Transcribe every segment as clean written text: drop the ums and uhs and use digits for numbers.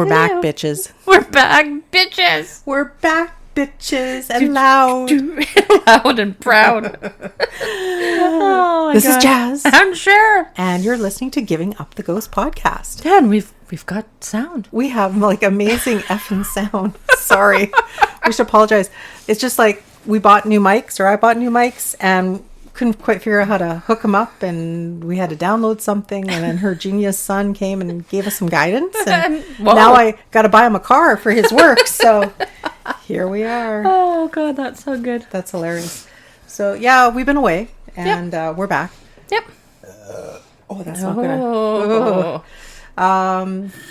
back, bitches. We're back, bitches. We're back, bitches, and loud. Loud and proud. Oh my This God. is Jas. And Sher. And you're listening to Giving Up the Ghost podcast. Yeah, and we've got sound. We have like amazing effing sound. Sorry. We should apologize. It's just like we bought new mics, or I bought new mics, and couldn't quite figure out how to hook them up, and we had to download something, and then her genius son came and gave us some guidance, and now I got to buy him a car for his work. So here we are. Oh God, that's so good. That's hilarious. So yeah, we've been away, and we're back. Yep. Oh, that's not gonna.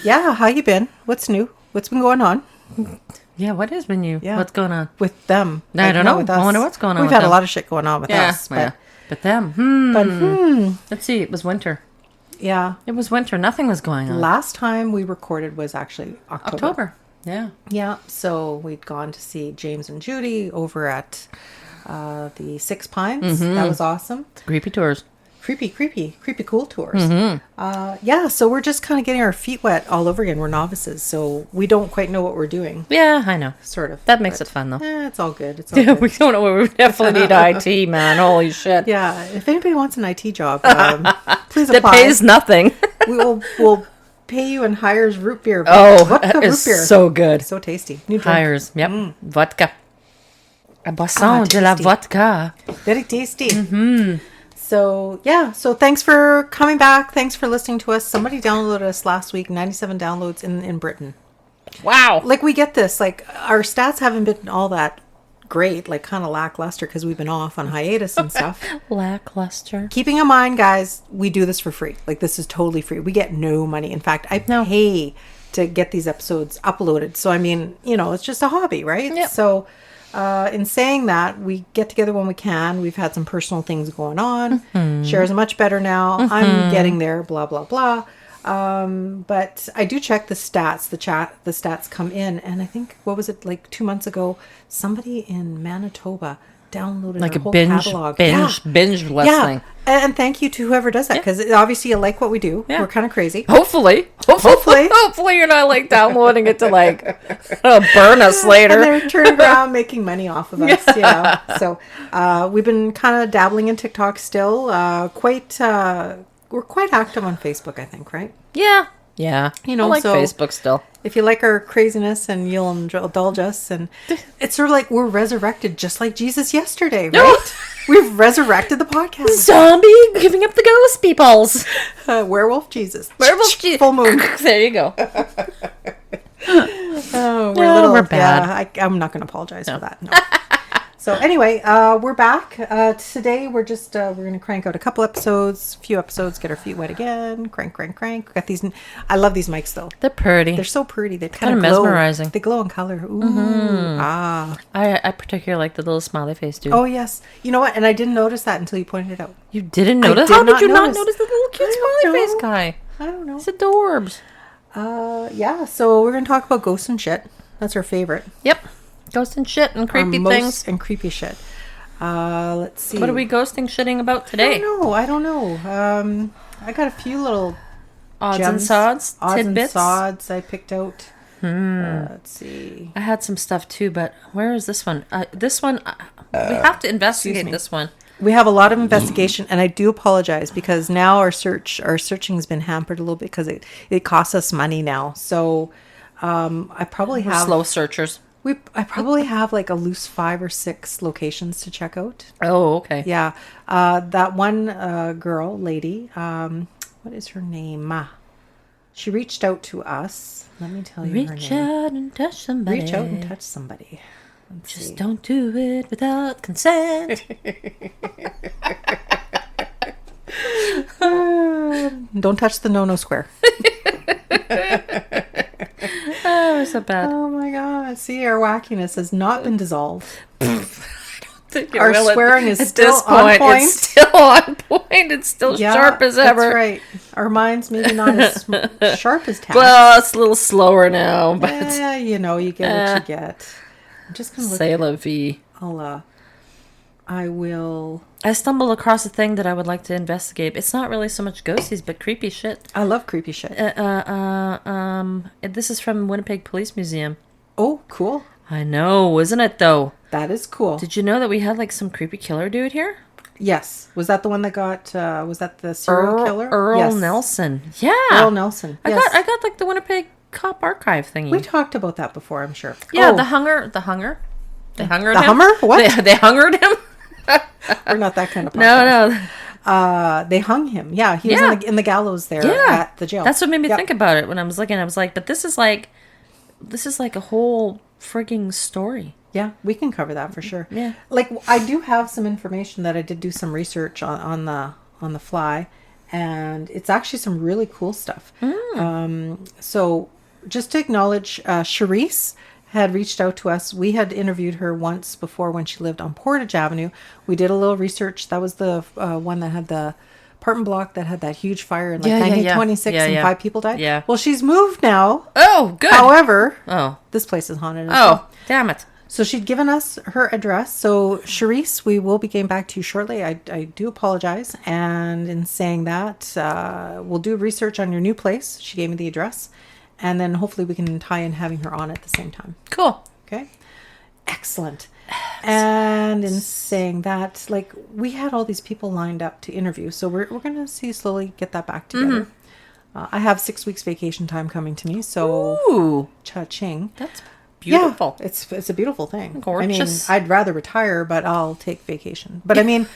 Yeah, how you been? What's new? What's been going on? Yeah, what has been new? Yeah. What's going on? With them? I don't know. With us. I wonder what's going on We've with had them. a lot of shit going on with us. But them. Let's see. It was winter. Yeah. It was winter. Nothing was going on. Last time we recorded was actually October. Yeah. Yeah. So we'd gone to see James and Judy over at the Six Pines. That was awesome. Creepy tours. Creepy cool tours. Yeah, so we're just kind of getting our feet wet all over again. We're novices, so we don't quite know what we're doing. Yeah, I know. Sort of. That makes it fun, though. It's all good. It's all Yeah, good. we don't know. We definitely need IT, man. Holy shit. Yeah, if anybody wants an IT job, please That apply. pays nothing. We'll pay you in Hires root beer. Oh, Vodka that is root beer. so good. So tasty. New drink. Hires. Yep. Vodka. A boisson de la tasty. vodka. Very tasty. So, yeah. So, thanks for coming back. Thanks for listening to us. Somebody downloaded us last week. 97 downloads in Britain. Wow. Like, we get this. Like, our stats haven't been all that great. Like, kind of lackluster because we've been off on hiatus and stuff. Lackluster. Keeping in mind, guys, we do this for free. Like, this is totally free. We get no money. In fact, I pay to get these episodes uploaded. So, I mean, it's just a hobby, right? Yep. So, in saying that, we get together when we can. We've had some personal things going on. Cher's much better now. I'm getting there, blah, blah, blah. But I do check the stats. The stats come in. And I think, what was it, like 2 months ago, somebody in Manitoba downloaded Like our a whole binge catalog. binge listening. And thank you to whoever does that, because obviously you like what we do. Yeah. We're kind of crazy. Hopefully you're not like downloading it to like burn us And later. they're turning around making money off of us. So we've been kind of dabbling in TikTok still. We're quite active on Facebook, I think, right? Yeah. I I like so Facebook still. if you like our craziness and you'll indulge us, and it's sort of like we're resurrected just like Jesus yesterday, right? We've resurrected the podcast. Zombie giving up the ghost peoples. Werewolf Jesus. Werewolf Jesus. Full moon. There you go. Oh, we're bad. Yeah, I'm not going to apologize for that. No. So anyway, we're back. Today we're just we're going to crank out a couple episodes, few episodes, get our feet wet again. Crank. Got these. I love these mics though. They're pretty. They're so pretty. They Kind of glow. mesmerizing. They glow in color. Ooh. I particularly like the little smiley face dude. Oh yes. You know what? And I didn't notice that until you pointed it out. You didn't notice? did How did not you not notice. notice the little cute I don't smiley face know. guy? I don't know. He's adorbs. Yeah. So we're going to talk about ghosts and shit. That's our favorite. Yep. Ghost and shit and creepy Most things. and creepy shit. Let's see. What are we ghosting shitting about today? I don't know. I got a few little Odds and gems, sods, odds tidbits. and sods I picked out. Let's see. I had some stuff too, but where is this one? This one, we have to investigate me. this one. We have a lot of investigation, and I do apologize because now our searching has been hampered a little bit because it costs us money now. So I probably We're have slow searchers. I probably have like a loose 5 or 6 locations to check out. Oh, okay. Yeah. That one lady, what is her name? She reached out to us. Let me tell you her Reach name. out and touch somebody. Reach out and touch somebody. Let's Just see. don't do it without consent. Don't touch the no square. Oh, we're so bad. Oh my god. See, our wackiness has not been dissolved. Our Our swearing is at still this on point. It's still on point. It's still sharp as ever. That's right. Our minds maybe not as sharp as Taz. Well, it's a little slower now, but you get what you get. I'm just gonna look. c'est la vie. I'll I will. I stumbled across a thing that I would like to investigate. It's not really so much ghosties, but creepy shit. I love creepy shit. This is from Winnipeg Police Museum. Oh, cool. I know, isn't it though? That is cool. Did you know that we had like some creepy killer dude here? Yes. Was that the one that got, was that the serial killer? Earl Yes. Nelson. Yeah. Earl Nelson. Yes. I got like the Winnipeg Cop Archive thingy. We talked about that before, I'm sure. Yeah, Oh, the hunger. They hungered the him. Hummer? What? They hungered him? We're not that kind of podcast. No. They hung him. Yeah, he was in the gallows there at the jail. That's what made me think about it when I was looking. I was like, but this is like a whole frigging story. Yeah, we can cover that for sure. Yeah. Like, I do have some information that I did do some research on the fly, and it's actually some really cool stuff. So just to acknowledge, Charisse had reached out to us. We had interviewed her once before when she lived on Portage Avenue. We did a little research. That was the one that had the apartment block that had that huge fire in 1926 and 5 people died. Yeah. Well, she's moved now. Oh, good. However, this place is haunted as well. Damn it. So she'd given us her address. So Charisse, we will be getting back to you shortly. I do apologize. And in saying that, we'll do research on your new place. She gave me the address. And then hopefully we can tie in having her on at the same time. Cool. Okay. Excellent. And in saying that, like, we had all these people lined up to interview. So we're going to slowly get that back together. I have 6 weeks vacation time coming to me. So Ooh. cha-ching. That's beautiful. Yeah, it's a beautiful thing. Gorgeous. I mean, I'd rather retire, but I'll take vacation. But I mean,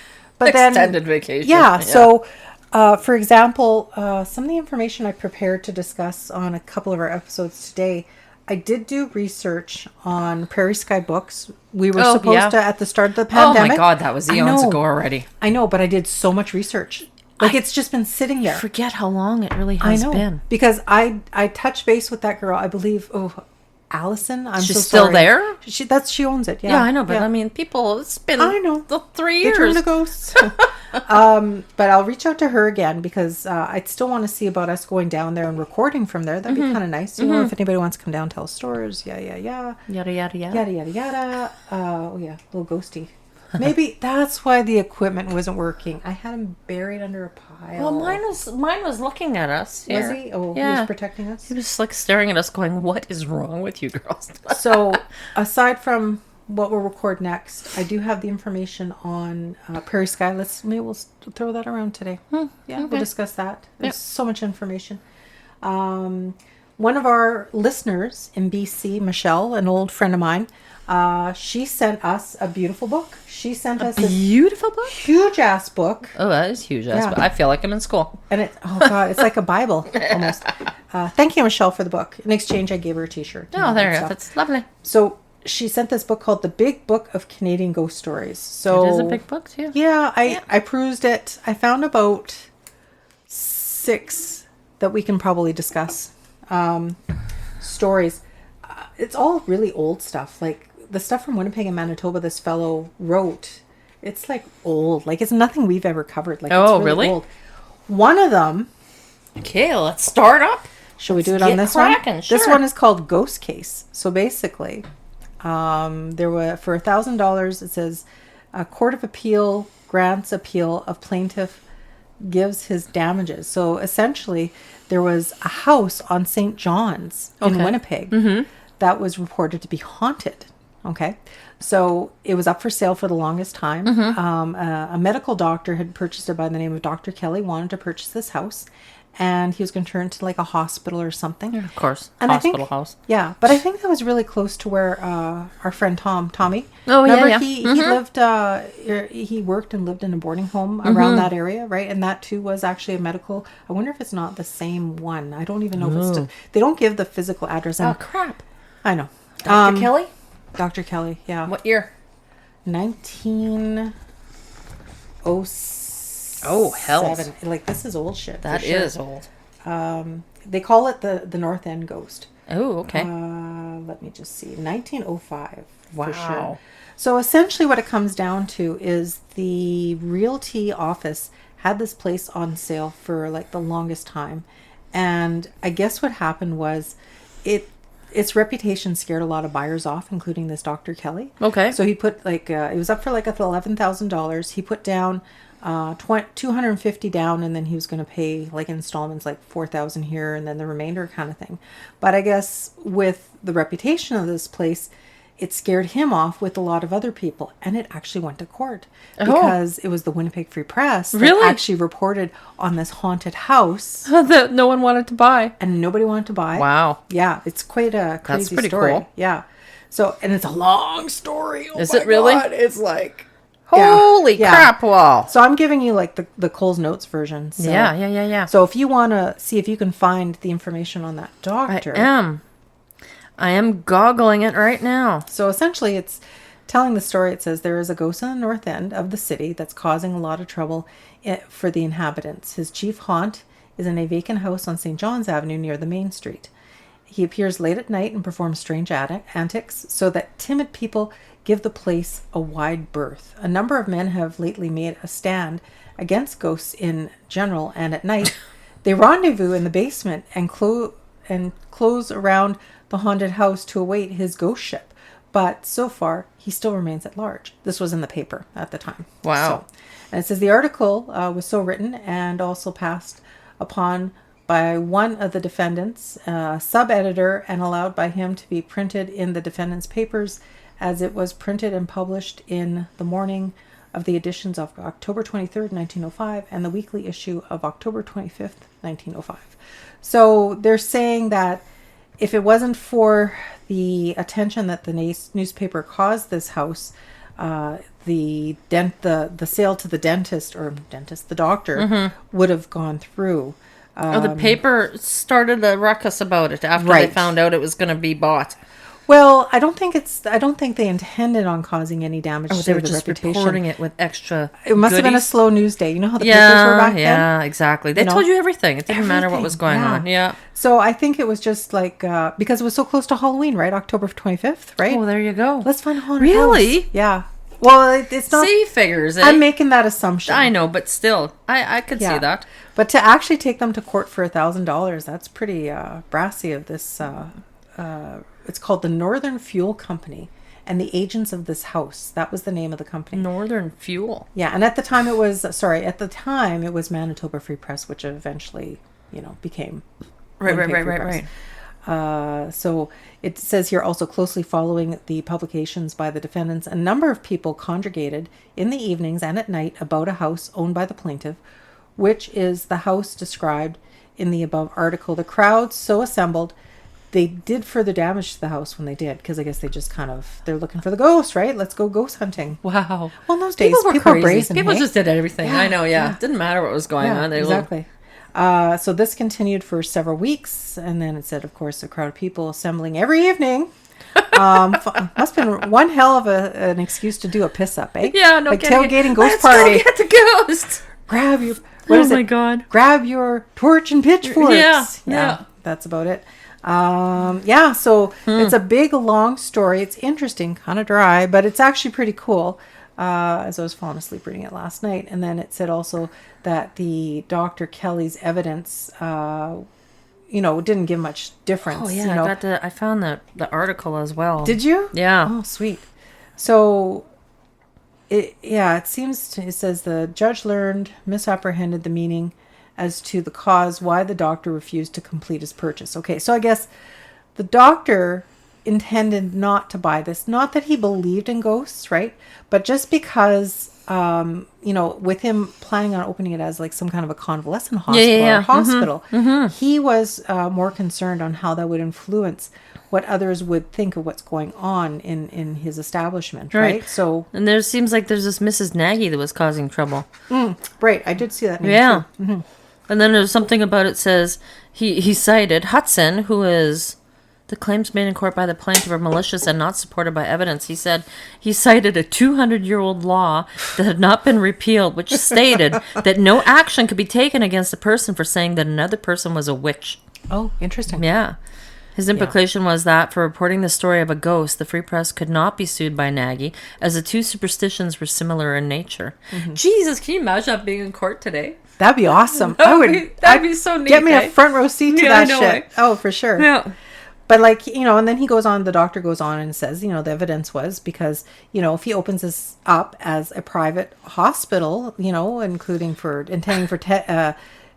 Extended vacation. Yeah. So, for example, some of the information I prepared to discuss on a couple of our episodes today, I did do research on Prairie Sky Books. We were supposed to at the start of the pandemic. Oh my God, that was eons ago already. I know, but I did so much research. Like, it's just been sitting there. I forget how long it really has been. Because I touched base with that girl, I believe, Allison. She's still there? She owns it. Yeah, I know, but I mean, people, it's been 3 years. They turn to ghosts. But I'll reach out to her again because I'd still want to see about us going down there and recording from there. That'd be kind of nice. You know, if anybody wants to come down, tell stories. Yeah. Yada, yada, yada. Yada. Oh, yeah. A little ghosty. Maybe that's why the equipment wasn't working. I had him buried under a pile. Well, mine was looking at us. Was he? Oh, yeah. He was protecting us? He was like staring at us going, what is wrong with you girls? So, aside from what we'll record next, I do have the information on Prairie Sky. Maybe we'll throw that around today. Yeah, okay. We'll discuss that. There's so much information. One of our listeners in BC, Michelle, an old friend of mine, she sent us a beautiful book. She sent us a beautiful book? Huge ass book. Oh, that is huge ass book. I feel like I'm in school. And it's like a Bible almost. Thank you, Michelle, for the book. In exchange, I gave her a t-shirt. Oh, there you go. That's lovely. So she sent this book called The Big Book of Canadian Ghost Stories. So it is a big book too. Yeah, I perused it. I found about 6 that we can probably discuss. Stories. It's all really old stuff. Like the stuff from Winnipeg and Manitoba this fellow wrote. It's like old. Like it's nothing we've ever covered. Like it's really old. One of them. Okay, let's start up. Shall we do it on this one? Sure. This one is called Ghost Case. So basically, there were for $1,000. It says a court of appeal grants appeal of plaintiff gives his damages. So essentially, there was a house on St. John's in Winnipeg that was reported to be haunted. Okay, so it was up for sale for the longest time. A medical doctor had purchased it by the name of Dr. Kelly, wanted to purchase this house, and he was going to turn it into like a hospital or something. Yeah, of course, and hospital house. Yeah, but I think that was really close to where our friend Tommy. Oh, remember yeah. He lived, he worked and lived in a boarding home around that area, right? And that too was actually a medical. I wonder if it's not the same one. I don't even know if it's. They don't give the physical address. Oh crap! I know. Dr. Kelly. Dr. Kelly, yeah. What year? 1907. Oh, hell. Like, this is old shit. That is old. They call it the North End Ghost. Oh, okay. Let me just see. 1905. Wow. For sure. So, essentially what it comes down to is the realty office had this place on sale for, like, the longest time. And I guess what happened was its reputation scared a lot of buyers off, including this Dr. Kelly. Okay. So he put it was up for like $11,000. He put down $250 down, and then he was going to pay like installments, like $4,000 here and then the remainder kind of thing. But I guess with the reputation of this place, it scared him off with a lot of other people, and it actually went to court because it was the Winnipeg Free Press that actually reported on this haunted house that no one wanted to buy, and nobody wanted to buy. Wow. Yeah, it's quite a crazy pretty story. cool. Yeah. So, and it's a long story. Oh Is it really? God. It's like holy crap wall. So I'm giving you like the Coles Notes version. So, Yeah. So if you want to see if you can find the information on that doctor. I am goggling it right now. So essentially it's telling the story. It says there is a ghost in the north end of the city that's causing a lot of trouble for the inhabitants. His chief haunt is in a vacant house on St. John's Avenue near the main street. He appears late at night and performs strange antics so that timid people give the place a wide berth. A number of men have lately made a stand against ghosts in general, and at night they rendezvous in the basement and close around the haunted house to await his ghost ship. But so far, he still remains at large. This was in the paper at the time. Wow. And it says the article was so written and also passed upon by one of the defendants, sub-editor, and allowed by him to be printed in the defendant's papers as it was printed and published in the morning of the editions of October 23rd, 1905, and the weekly issue of October 25th, 1905. So they're saying that if it wasn't for the attention that the newspaper caused this house, the sale to the the doctor, would have gone through. The paper started a ruckus about it after they found out it was going to be bought. Well, I don't think they intended on causing any damage to they were the just reputation. reporting it with extra It must have been a slow news day. You know how the papers were back then? Yeah, exactly. They told you everything. It didn't matter what was going on. Yeah. So I think it was just like, because it was so close to Halloween, right? October 25th, right? Oh, there you go. Let's find a haunted house. Really? Yeah. Well, it's not. See, figures. I'm making that assumption. I know, but still, I could see that. But to actually take them to court for $1,000, that's pretty brassy of this. It's called the Northern Fuel Company and the agents of this house. That was the name of the company. Northern Fuel. Yeah, and at the time it was Manitoba Free Press, which eventually, became Right. So it says here, also closely following the publications by the defendants, a number of people congregated in the evenings and at night about a house owned by the plaintiff, which is the house described in the above article. The crowd so assembled, they did further damage to the house when they did, because I guess they just they're looking for the ghost, right? Let's go ghost hunting. Wow. Well, in those days, people were brazen. People just did everything. Yeah, I know, yeah. Didn't matter what was going on. Exactly. So this continued for several weeks, and then it said, of course, a crowd of people assembling every evening. Must have been one hell of an excuse to do a piss up, eh? Yeah, no like kidding. Tailgating ghost Let's party. Go get the ghost. Grab your. God. Grab your torch and pitchforks. Yeah. That's about it. So it's a big, long story. It's interesting, kind of dry, but it's actually pretty cool. As I was falling asleep reading it last night. And then it said also that the Dr. Kelly's evidence, didn't give much difference. Oh, yeah. I found the article as well. Did you? Yeah. Oh, sweet. So, it says the judge misapprehended the meaning as to the cause why the doctor refused to complete his purchase. Okay, so I guess the doctor intended not to buy this. Not that he believed in ghosts, right? But just because, with him planning on opening it as like some kind of a convalescent hospital, he was more concerned on how that would influence what others would think of what's going on in his establishment, right? So, and there seems like there's this Mrs. Nagy that was causing trouble. Right, I did see that name. Yeah. Mm-hmm. And then there's something about it says he cited Hudson, who is the claims made in court by the plaintiff are malicious and not supported by evidence. He said he cited a 200-year-old law that had not been repealed, which stated that no action could be taken against a person for saying that another person was a witch. Oh, interesting. Yeah. His implication was that for reporting the story of a ghost, the Free Press could not be sued by Nagy, as the two superstitions were similar in nature. Mm-hmm. Jesus, can you imagine that being in court today? That'd be awesome. That'd be so neat. Get me a front row seat to that shit. Oh, for sure. Yeah. But like, and then the doctor goes on and says, the evidence was because, if he opens this up as a private hospital, intending for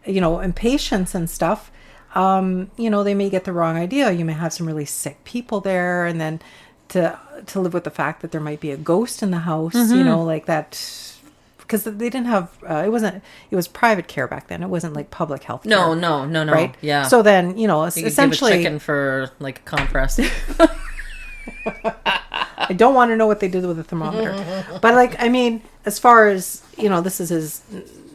inpatients and stuff, they may get the wrong idea. You may have some really sick people there, and then to live with the fact that there might be a ghost in the house, like that. Because they didn't have, it was private care back then. It wasn't like public health care. No. Right? Yeah. So then, You essentially. could give a chicken for like a compress. I don't want to know what they did with the thermometer. But like, I mean, as far as, this is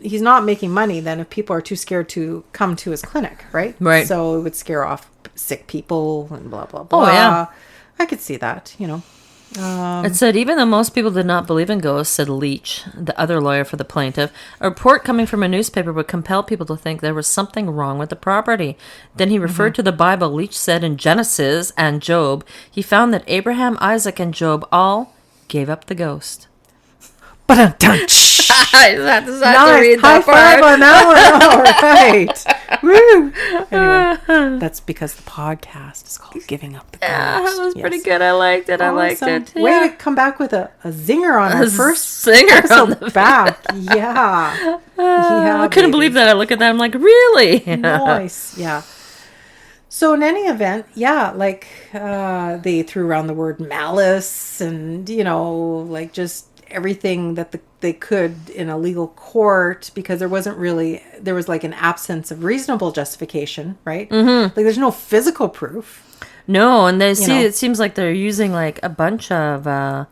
he's not making money then if people are too scared to come to his clinic, right? Right. So it would scare off sick people and blah, blah, blah. Oh, yeah. I could see that, It said, even though most people did not believe in ghosts, said Leach, the other lawyer for the plaintiff, a report coming from a newspaper would compel people to think there was something wrong with the property. Then he referred to the Bible. Leach said in Genesis and Job, he found that Abraham, Isaac, and Job all gave up the ghost. But Nice. High five on that one. All right. Woo. Anyway, that's because the podcast is called Giving Up the Ghost. Yeah, that was pretty good. I liked it. I liked it. Yeah. Way to come back with a zinger on our first singer episode on the back. Yeah. I couldn't believe that. I look at that. I'm like, really? Nice. Yeah. So in any event, yeah, like they threw around the word malice and, like just everything that they could in a legal court, because there was like an absence of reasonable justification, right? Like there's no physical proof. No, and it seems like they're using like a bunch of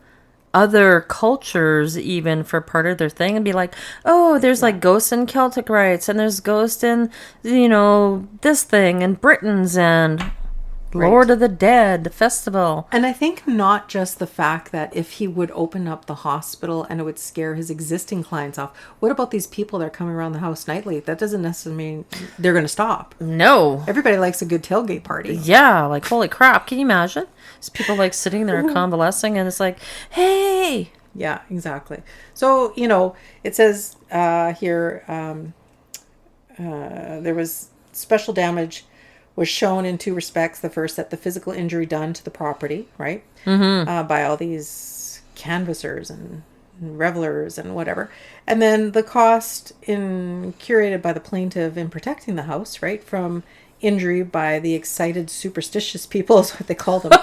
other cultures even for part of their thing, and be like, oh, there's like ghosts in Celtic rites, and there's ghosts in this thing and Britons and Lord of the Dead festival. And I think not just the fact that if he would open up the hospital and it would scare his existing clients off. What about these people that are coming around the house nightly? That doesn't necessarily mean they're going to stop. No. Everybody likes a good tailgate party. Yeah, like holy crap. Can you imagine? There's people like sitting there convalescing and it's like, hey. Yeah, exactly. So, it says here, there was special damage was shown in two respects. The first, that the physical injury done to the property, right, by all these canvassers and revelers and whatever, and then the cost curated by the plaintiff in protecting the house, right, from injury by the excited superstitious people is what they call them.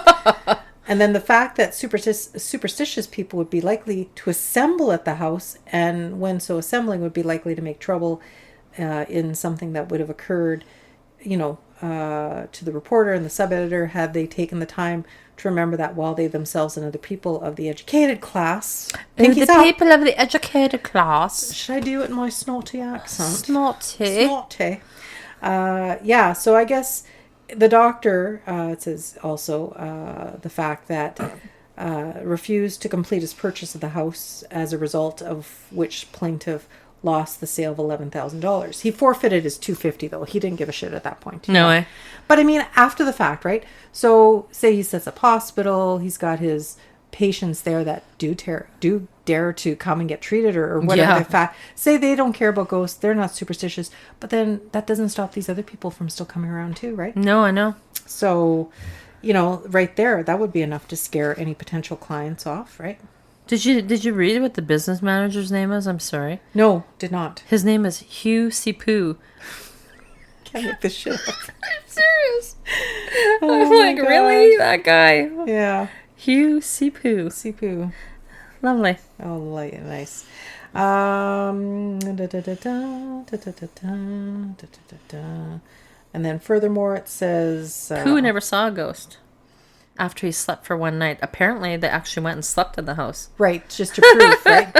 And then the fact that superstitious people would be likely to assemble at the house, and when so assembling would be likely to make trouble in something that would have occurred, to the reporter and the sub-editor, had they taken the time to remember that while they themselves and other people of the educated class... people of the educated class. Should I do it in my snotty accent? Snotty. Yeah, so I guess the doctor, it says also the fact that refused to complete his purchase of the house, as a result of which plaintiff lost the sale of $11,000. He forfeited his $250 though. He didn't give a shit at that point. No way. But I mean, after the fact, right? So say he sets up hospital, he's got his patients there that do dare to come and get treated or whatever. Yeah. Say they don't care about ghosts, they're not superstitious, but then that doesn't stop these other people from still coming around too, right? No, I know. So, right there, that would be enough to scare any potential clients off, right? Did you read what the business manager's name is? I'm sorry. No, did not. His name is Hugh Sipu. Can't make this shit up. I'm serious. I'm like, really? That guy? Yeah. Hugh Sipu. Sipu. Lovely. Oh, nice. And then furthermore, it says... Who never saw a ghost after he slept for one night? Apparently, they actually went and slept in the house. Right, just to prove, right?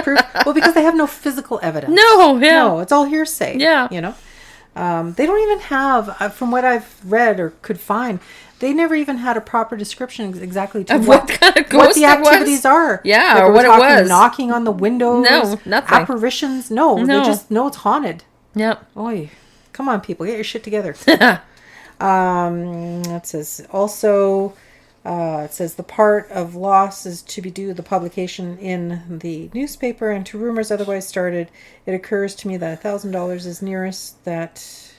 Well, because they have no physical evidence. No, it's all hearsay. Yeah. They don't even have, from what I've read or could find, they never even had a proper description exactly to what kind of ghost what the activities are. Yeah, like, or what it was. Knocking on the windows. No, nothing. Apparitions. No, they just know it's haunted. Yep. Oy. Come on, people, get your shit together. It says also... it says the part of loss is to be due to the publication in the newspaper and to rumors otherwise started. It occurs to me that $1,000 is nearest that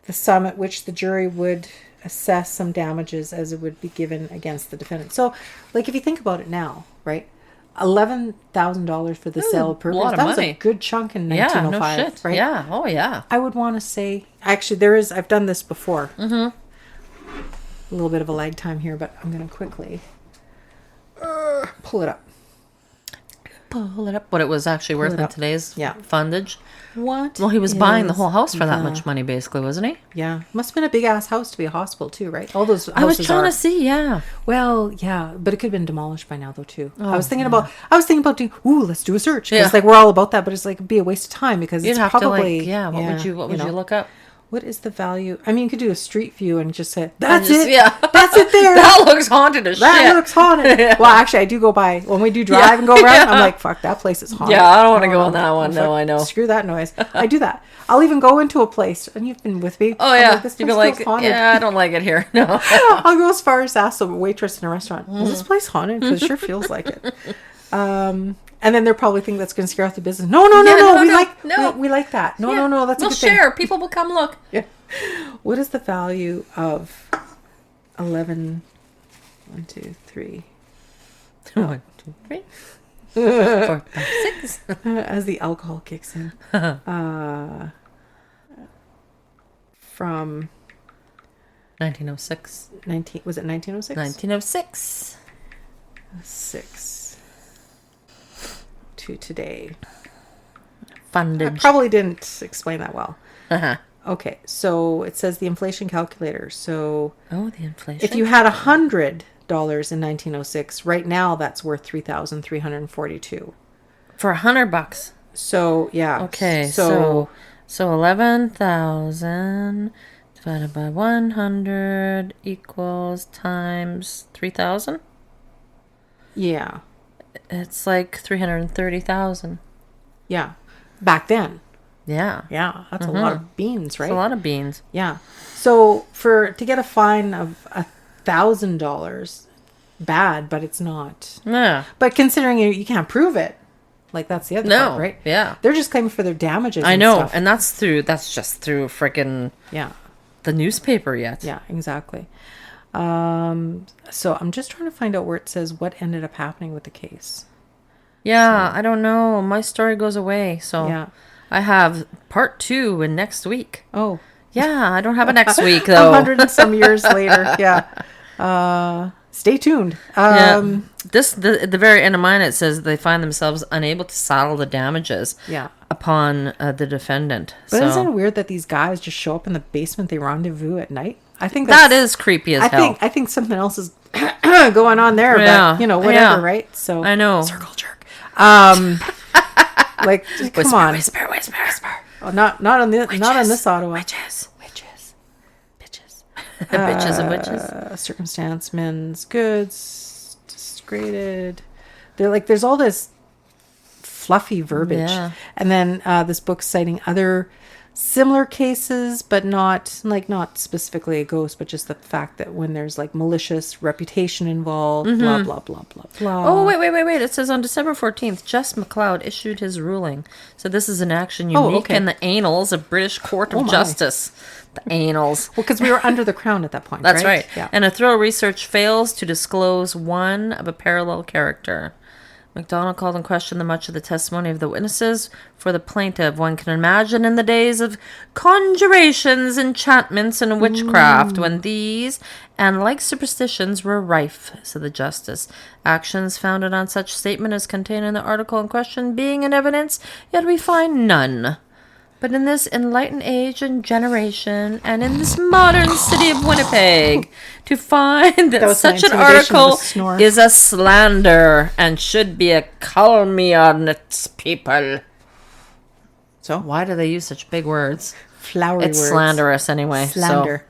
the sum at which the jury would assess some damages as it would be given against the defendant. So, like, if you think about it now, right? $11,000 for the sale of purpose. That was a good chunk in 1905, no shit. right? Yeah. Oh, yeah. I would want to say, actually, I've done this before. A little bit of a lag time here, but I'm going to quickly pull it up. Pull it up. What it was actually worth in today's fundage. What? Well, he was buying the whole house for that much money, basically, wasn't he? Yeah. Must have been a big ass house to be a hospital, too, right? All those houses I was trying to see, yeah. Well, yeah, but it could have been demolished by now, though, too. I was thinking about doing, let's do a search. Because, like, we're all about that, but it's like, it'd be a waste of time because You'd it's have probably... to, like, what would you look up? What is the value? I mean, you could do a street view and just say, that's it. Yeah. That's it there. That looks haunted as shit. That looks haunted. Well, actually, I do go by. When we do drive and go around, I'm like, fuck, that place is haunted. Yeah, I don't want to go on that one. No, I know. Screw that noise. I do that. I'll even go into a place, and you've been with me. Oh, yeah. Like, this You'd place be like, feels haunted. yeah, I don't like it here. No. I'll go as far as ask the waitress in a restaurant, is this place haunted? Because it sure feels like it. And then they'll probably think that's going to scare off the business. No. We like that. No. That's a good thing. We'll share. People will come look. Yeah. What is the value of 11? 1, 2, 3. 1, 2, 3. 4, 5, 6. As the alcohol kicks in. From 1906. Was it 1906? 1906. 6 to today. Fundage. I probably didn't explain that well. Uh-huh. Okay, so it says the inflation calculator. So the inflation. if you had $100 in 1906, right now that's worth $3,342 for $100. So yeah. Okay, so 11,000 divided by 100 equals times 3,000. Yeah. It's like 330,000. Yeah. Back then. Yeah. Yeah, that's a lot of beans, right? It's a lot of beans. Yeah. So to get a fine of $1,000, bad, but it's not. Yeah. But considering you can't prove it, like that's the other part, right? Yeah. They're just claiming for their damages. I know, stuff. and that's just through freaking the newspaper yet. Yeah, exactly. So I'm just trying to find out where it says what ended up happening with the case. Yeah, I don't know. My story goes away, so yeah. I have part 2 in next week. Oh. Yeah, I don't have a next week, though. 100 and some years later. Yeah. Stay tuned. The very end of mine, it says they find themselves unable to settle the damages upon the defendant. But isn't it weird that these guys just show up in the basement they rendezvous at night? I think that is creepy as hell. I think something else is going on there, but whatever, right? So I know. Circle jerk. Like, come on. Whisper. Oh, not on this Ottawa. Witches. Bitches. Bitches and witches. Circumstance, men's goods, disgraded. They're like, there's all this fluffy verbiage. Yeah. And then this book's citing other similar cases, but not specifically a ghost, but just the fact that when there's like malicious reputation involved, blah, blah, blah, blah, blah. Oh, wait. It says on December 14th, Jess McLeod issued his ruling. So this is an action unique in the annals of British Court of Justice. The annals. Well, because we were under the crown at that point, That's right. Yeah. And a thorough research fails to disclose one of a parallel character. MacDonald called in question the much of the testimony of the witnesses for the plaintiff. One can imagine in the days of conjurations, enchantments, and witchcraft, when these and like superstitions were rife, said the justice. Actions founded on such statement as contained in the article in question being in evidence, yet we find none. But in this enlightened age and generation, and in this modern city of Winnipeg, to find that such an article is a slander and should be a calumny on its people. So why do they use such big words? Flowery words. It's slanderous anyway. Slander.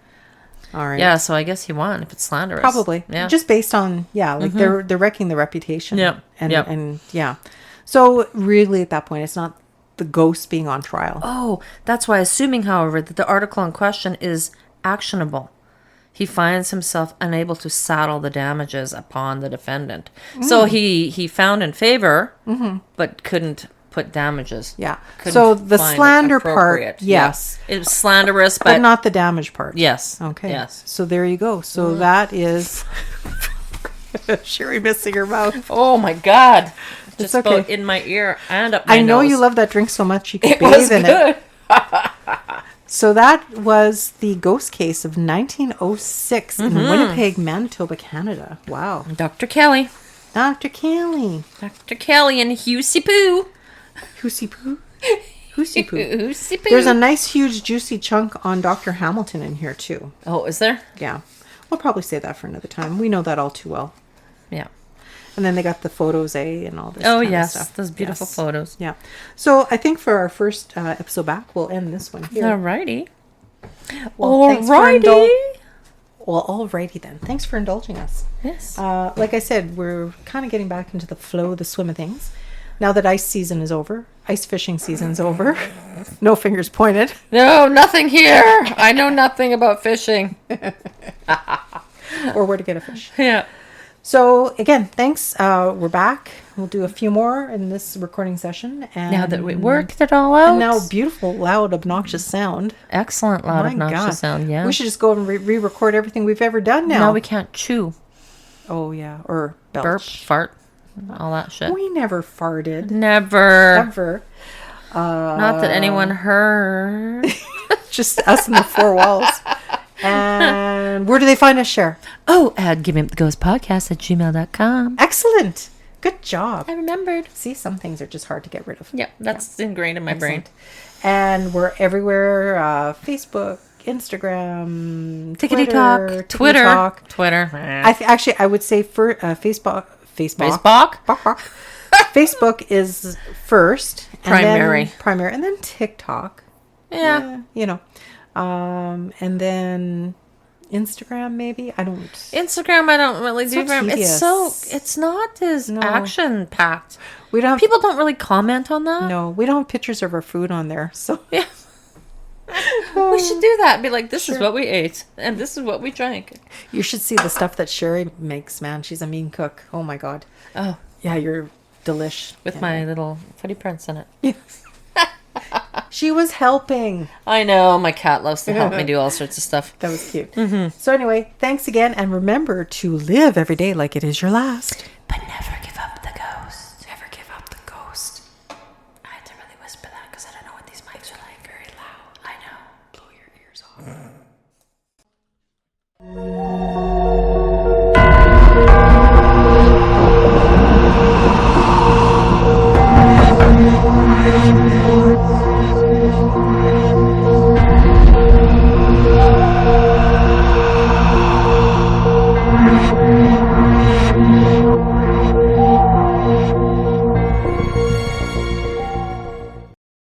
So. All right. Yeah, so I guess he won if it's slanderous. Probably. Yeah. Just based on they're wrecking the reputation. Yeah. And yeah. So really at that point it's not the ghost being on trial. Oh, that's why, assuming, however, that the article in question is actionable, he finds himself unable to saddle the damages upon the defendant. So he found in favor, but couldn't put damages. Yeah. Couldn't So the find it slander part, appropriate. yes. Yeah. It was slanderous, But but not the damage part. yes. Okay. Yes. So there you go. So that is Sherry missing her mouth. Oh my God. Just okay. about in my ear and up my I know nose. you love that drink so much you could It bathe was in good. it. So that was the ghost case of 1906 in Winnipeg, Manitoba, Canada. Wow. Dr. Kelly. Dr. Kelly. Dr. Kelly and Husey Poo. Husey Poo? Husey Poo. Husey Poo. There's a nice, huge, juicy chunk on Dr. Hamilton in here, too. Oh, is there? Yeah. We'll probably say that for another time. We know that all too well. Yeah. And then they got the photos, and all this Oh, kind yes. of stuff. Those beautiful Yes. photos. Yeah. So I think for our first episode back, we'll end this one here. Alrighty. Well, thanks for Alrighty. Well, alrighty then. Thanks for indulging us. Yes. Like I said, we're kind of getting back into the flow, the swim of things. Now that ice season is over, ice fishing season's over. No fingers pointed. No, nothing here. I know nothing about fishing. Or where to get a fish. Yeah. So again, thanks. We're back. We'll do a few more in this recording session. And Now that we worked it all out. And now beautiful, loud, obnoxious sound. Excellent loud, My obnoxious God. sound, yeah. We should just go and re-record everything we've ever done now. Now we can't chew, Oh yeah, or belch. burp, fart, all that shit. We never farted. Never. Ever. Not that anyone heard. Just us in the four walls. And where do they find us, Cher? Oh, at givinguptheghostpodcast@gmail.com. Excellent. Good job. I remembered. See, some things are just hard to get rid of. Yeah, that's ingrained in my brain. Excellent. And we're everywhere. Facebook, Instagram, Tickety talk. Twitter. TikTok. Twitter. Actually, I would say for Facebook. Facebook. Facebook is first. Primary. Primary. And then TikTok. Yeah. And then Instagram, maybe. Instagram, I don't really do. tedious. It's not as action packed. We don't have, People don't really comment on that. No, we don't have pictures of our food on there. So Yeah. We should do that. Be like, this is what we ate, and this is what we drank. you should see the stuff that Sherry makes, man. She's a mean cook. Oh my God. Oh, Yeah, you're delish. with my little footy prints in it. She was helping. I know. My cat loves to help me do all sorts of stuff. That was cute. So anyway, thanks again. And remember to live every day like it is your last. But never